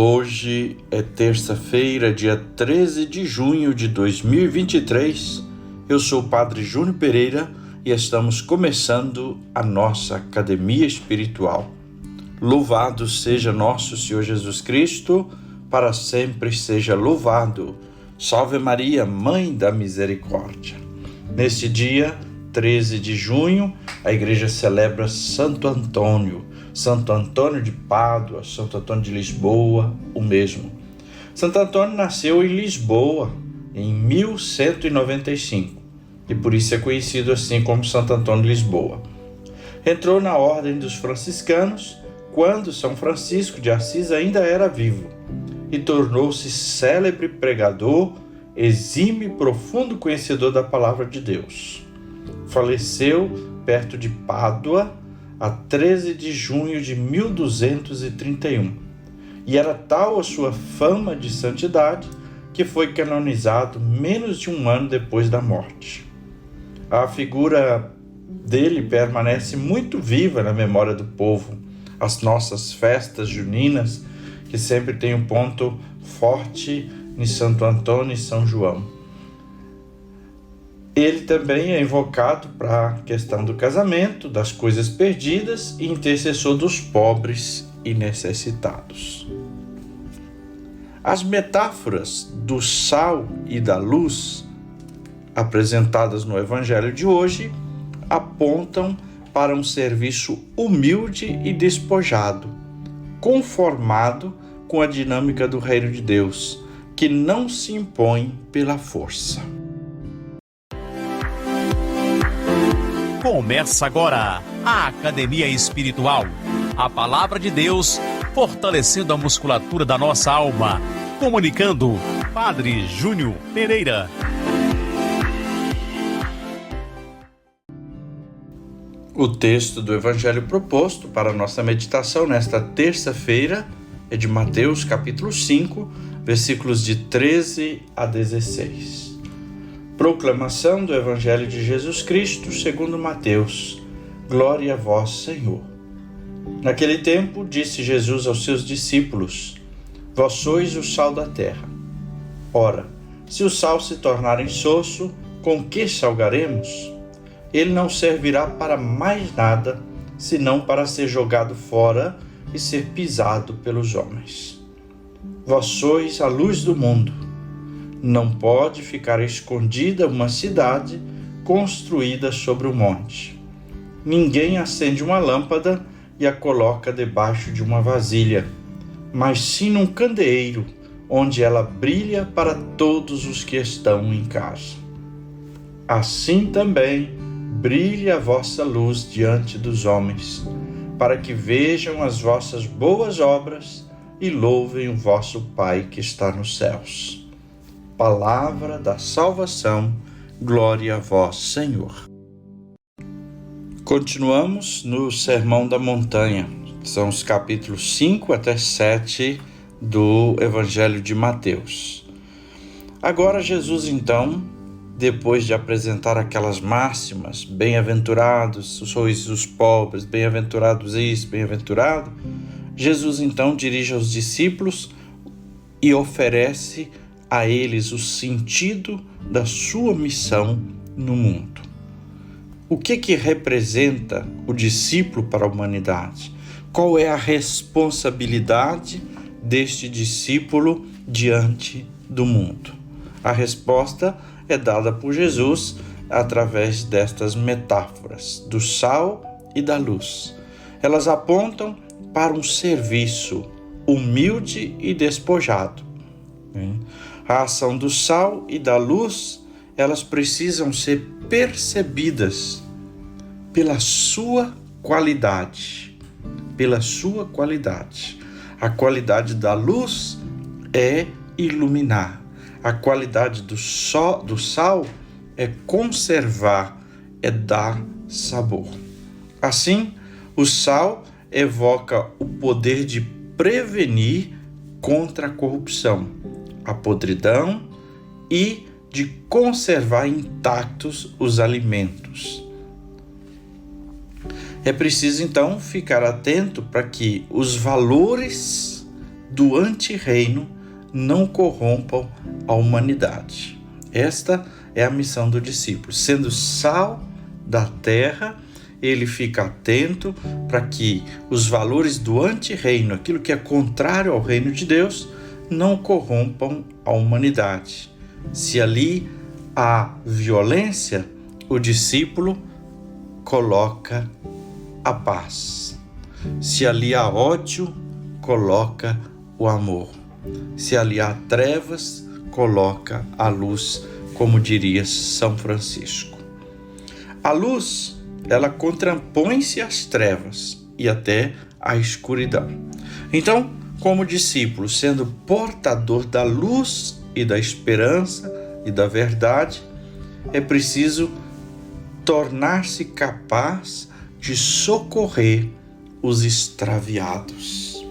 Hoje é terça-feira, dia 13 de junho de 2023. Eu sou o Padre Júnior Pereira e estamos começando a nossa Academia Espiritual. Louvado seja nosso Senhor Jesus Cristo, para sempre seja louvado. Salve Maria, Mãe da Misericórdia. Neste dia 13 de junho, a Igreja celebra Santo Antônio de Pádua, Santo Antônio de Lisboa, o mesmo. Santo Antônio nasceu em Lisboa em 1195 e por isso é conhecido assim como Santo Antônio de Lisboa. Entrou na ordem dos franciscanos quando São Francisco de Assis ainda era vivo e tornou-se célebre pregador, exímio e profundo conhecedor da palavra de Deus. Faleceu perto de Pádua a 13 de junho de 1231, e era tal a sua fama de santidade que foi canonizado menos de um ano depois da morte. A figura dele permanece muito viva na memória do povo. As nossas festas juninas, que sempre tem um ponto forte em Santo Antônio e São João. Ele também é invocado para a questão do casamento, das coisas perdidas e intercessor dos pobres e necessitados. As metáforas do sal e da luz apresentadas no Evangelho de hoje apontam para um serviço humilde e despojado, conformado com a dinâmica do Reino de Deus, que não se impõe pela força. Começa agora a Academia Espiritual, a Palavra de Deus fortalecendo a musculatura da nossa alma. Comunicando, Padre Júnior Pereira. O texto do Evangelho proposto para a nossa meditação nesta terça-feira é de Mateus capítulo 5, versículos de 13 a 16. Proclamação do Evangelho de Jesus Cristo segundo Mateus. Glória a vós, Senhor. Naquele tempo, disse Jesus aos seus discípulos: Vós sois o sal da terra. Ora, se o sal se tornar insosso, com que salgaremos? Ele não servirá para mais nada, senão para ser jogado fora e ser pisado pelos homens. Vós sois a luz do mundo. Não pode ficar escondida uma cidade construída sobre um monte. Ninguém acende uma lâmpada e a coloca debaixo de uma vasilha, mas sim num candeeiro, onde ela brilha para todos os que estão em casa. Assim também brilhe a vossa luz diante dos homens, para que vejam as vossas boas obras e louvem o vosso Pai que está nos céus. Palavra da salvação, glória a vós, Senhor. Continuamos no Sermão da Montanha, são os capítulos 5 até 7 do Evangelho de Mateus. Agora Jesus, então, depois de apresentar aquelas máximas, bem-aventurados sois os pobres, bem-aventurados isso, bem-aventurado, Jesus então dirige aos discípulos e oferece a eles o sentido da sua missão no mundo. O que representa o discípulo para a humanidade? Qual é a responsabilidade deste discípulo diante do mundo? A resposta é dada por Jesus através destas metáforas do sal e da luz. Elas apontam para um serviço humilde e despojado. A ação do sal e da luz, elas precisam ser percebidas pela sua qualidade. A qualidade da luz é iluminar. A qualidade do sal é conservar, é dar sabor. Assim, o sal evoca o poder de prevenir contra a corrupção, a podridão e de conservar intactos os alimentos. É preciso, então, ficar atento para que os valores do antirreino não corrompam a humanidade. Esta é a missão do discípulo. Sendo sal da terra, ele fica atento para que os valores do antirreino, aquilo que é contrário ao reino de Deus, não corrompam a humanidade. Se ali há violência, o discípulo coloca a paz. Se ali há ódio, coloca o amor. Se ali há trevas, coloca a luz, como diria São Francisco. A luz, ela contrapõe-se às trevas e até à escuridão. Então, como discípulo, sendo portador da luz e da esperança e da verdade, é preciso tornar-se capaz de socorrer os extraviados.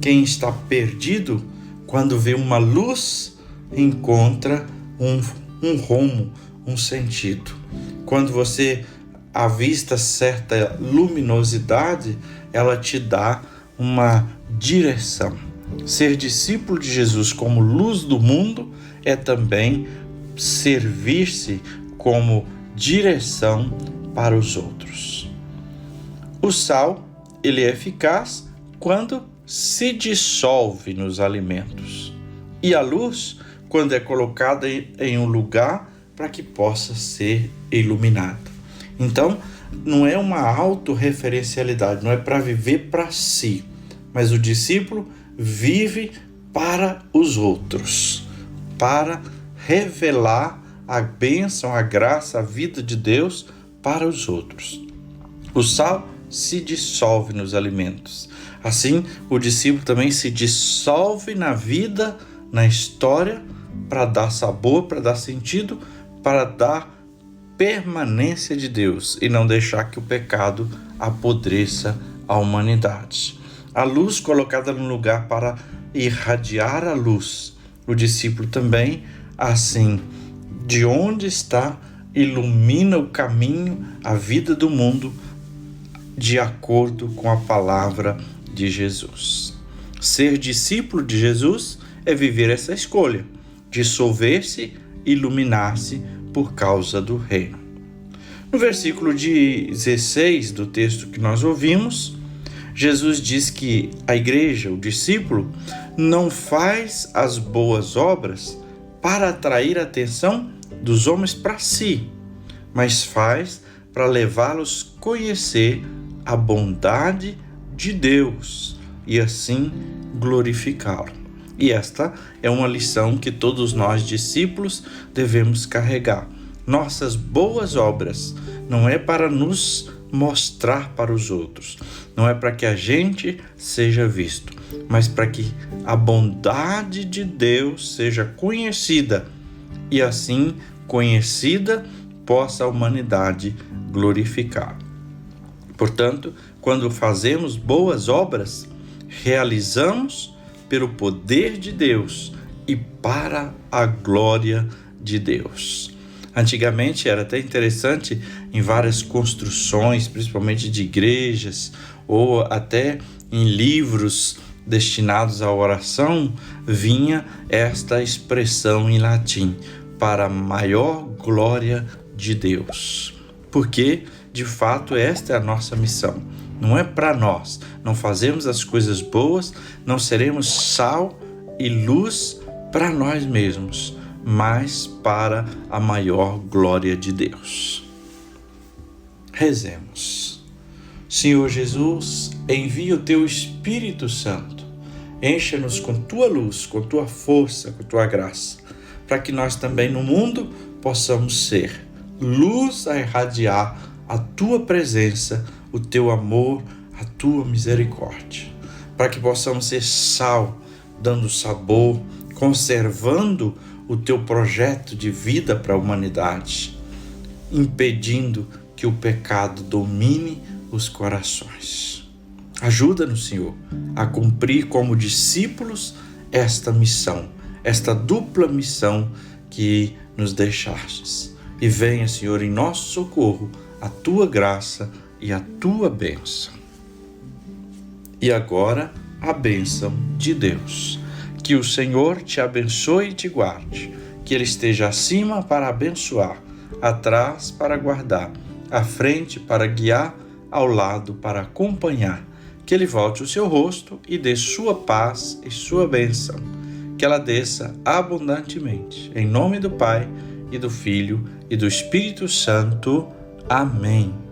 Quem está perdido, quando vê uma luz, encontra um rumo, um sentido. Quando você avista certa luminosidade, ela te dá uma direção. Ser discípulo de Jesus como luz do mundo é também servir-se como direção para os outros. O sal, ele é eficaz quando se dissolve nos alimentos. E a luz, quando é colocada em um lugar para que possa ser iluminada. Então, não é uma autorreferencialidade, não é para viver para si, mas o discípulo vive para os outros, para revelar a bênção, a graça, a vida de Deus para os outros. O sal se dissolve nos alimentos. Assim, o discípulo também se dissolve na vida, na história, para dar sabor, para dar sentido, para dar permanência de Deus e não deixar que o pecado apodreça a humanidade. A luz colocada no lugar para irradiar a luz. O discípulo também, assim, de onde está, ilumina o caminho, a vida do mundo, de acordo com a palavra de Jesus. Ser discípulo de Jesus é viver essa escolha, dissolver-se, iluminar-se por causa do reino. No versículo 16 do texto que nós ouvimos, Jesus diz que a igreja, o discípulo, não faz as boas obras para atrair a atenção dos homens para si, mas faz para levá-los a conhecer a bondade de Deus e assim glorificá-lo. E esta é uma lição que todos nós discípulos devemos carregar. Nossas boas obras não é para nos mostrar para os outros, não é para que a gente seja visto, mas para que a bondade de Deus seja conhecida e assim conhecida possa a humanidade glorificar. Portanto, quando fazemos boas obras, realizamos pelo poder de Deus e para a glória de Deus. Antigamente era até interessante, em várias construções, principalmente de igrejas, ou até em livros destinados à oração, vinha esta expressão em latim, para a maior glória de Deus. Porque, de fato, esta é a nossa missão. Não é para nós, não fazemos as coisas boas, não seremos sal e luz para nós mesmos, mas para a maior glória de Deus. Rezemos. Senhor Jesus, envia o Teu Espírito Santo, encha-nos com Tua luz, com Tua força, com Tua graça, para que nós também no mundo possamos ser luz a irradiar a Tua presença, o Teu amor, a Tua misericórdia, para que possamos ser sal, dando sabor, conservando o Teu projeto de vida para a humanidade, impedindo que o pecado domine os corações. Ajuda-nos, Senhor, a cumprir como discípulos esta missão, esta dupla missão que nos deixastes. E venha, Senhor, em nosso socorro, a Tua graça e a Tua bênção. E agora, a bênção de Deus. Que o Senhor te abençoe e te guarde, que Ele esteja acima para abençoar, atrás para guardar, à frente para guiar, ao lado para acompanhar. Que Ele volte o seu rosto e dê sua paz e sua bênção. Que ela desça abundantemente. Em nome do Pai, e do Filho, e do Espírito Santo. Amém.